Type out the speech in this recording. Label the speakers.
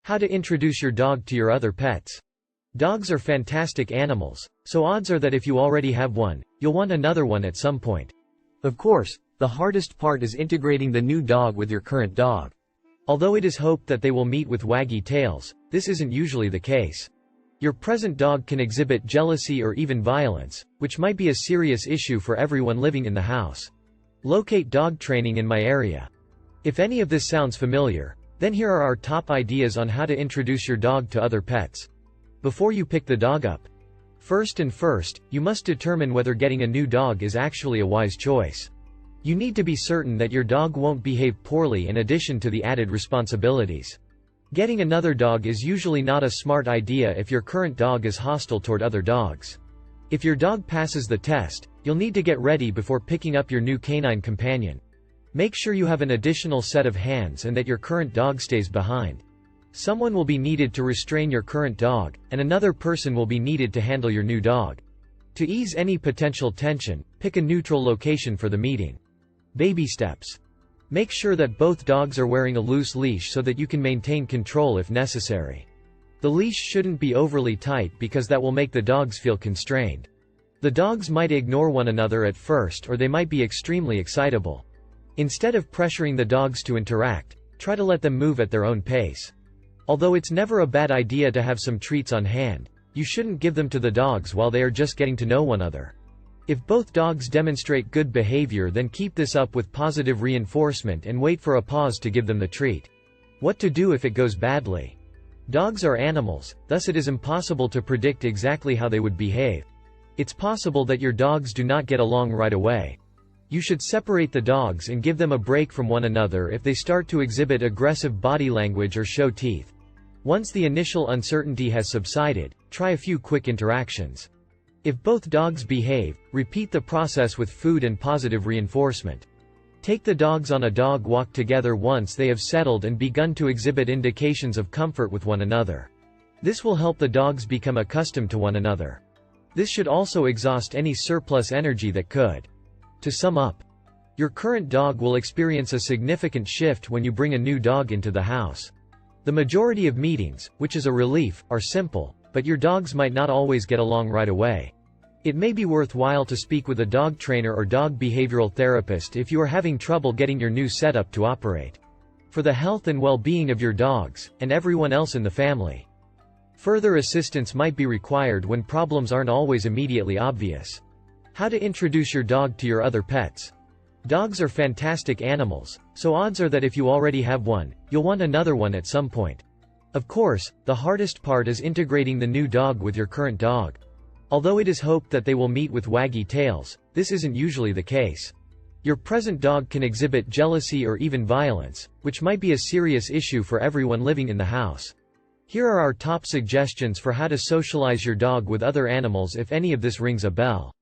Speaker 1: How to introduce your dog to your other pets. Dogs are fantastic animals, so odds are that if you already have one, you'll want another one at some point. Of course, the hardest part is integrating the new dog with your current dog. Although it is hoped that they will meet with waggy tails, this isn't usually the case. Your present dog can exhibit jealousy or even violence, which might be a serious issue for everyone living in the house. Locate dog training in my area. If any of this sounds familiar, then here are our top ideas on how to introduce your dog to other pets. Before you pick the dog up. First, you must determine whether getting a new dog is actually a wise choice. You need to be certain that your dog won't behave poorly in addition to the added responsibilities. Getting another dog is usually not a smart idea if your current dog is hostile toward other dogs. If your dog passes the test, you'll need to get ready before picking up your new canine companion. Make sure you have an additional set of hands and that your current dog stays behind. Someone will be needed to restrain your current dog, and another person will be needed to handle your new dog. To ease any potential tension, pick a neutral location for the meeting. Baby steps. Make sure that both dogs are wearing a loose leash so that you can maintain control if necessary. The leash shouldn't be overly tight because that will make the dogs feel constrained. The dogs might ignore one another at first, or they might be extremely excitable. Instead of pressuring the dogs to interact, try to let them move at their own pace. Although it's never a bad idea to have some treats on hand, you shouldn't give them to the dogs while they are just getting to know one another. If both dogs demonstrate good behavior, then keep this up with positive reinforcement and wait for a pause to give them the treat. What to do if it goes badly? Dogs are animals, thus it is impossible to predict exactly how they would behave. It's possible that your dogs do not get along right away. You should separate the dogs and give them a break from one another if they start to exhibit aggressive body language or show teeth. Once the initial uncertainty has subsided, try a few quick interactions. If both dogs behave, repeat the process with food and positive reinforcement. Take the dogs on a dog walk together once they have settled and begun to exhibit indications of comfort with one another. This will help the dogs become accustomed to one another. This should also exhaust any surplus energy that could. To sum up, your current dog will experience a significant shift when you bring a new dog into the house. The majority of meetings, which is a relief, are simple, but your dogs might not always get along right away. It may be worthwhile to speak with a dog trainer or dog behavioral therapist if you are having trouble getting your new setup to operate. For the health and well-being of your dogs, and everyone else in the family. Further assistance might be required when problems aren't always immediately obvious. How to introduce your dog to your other pets. Dogs are fantastic animals, so odds are that if you already have one, you'll want another one at some point. Of course, the hardest part is integrating the new dog with your current dog. Although it is hoped that they will meet with waggy tails, this isn't usually the case. Your present dog can exhibit jealousy or even violence, which might be a serious issue for everyone living in the house. Here are our top suggestions for how to socialize your dog with other animals if any of this rings a bell.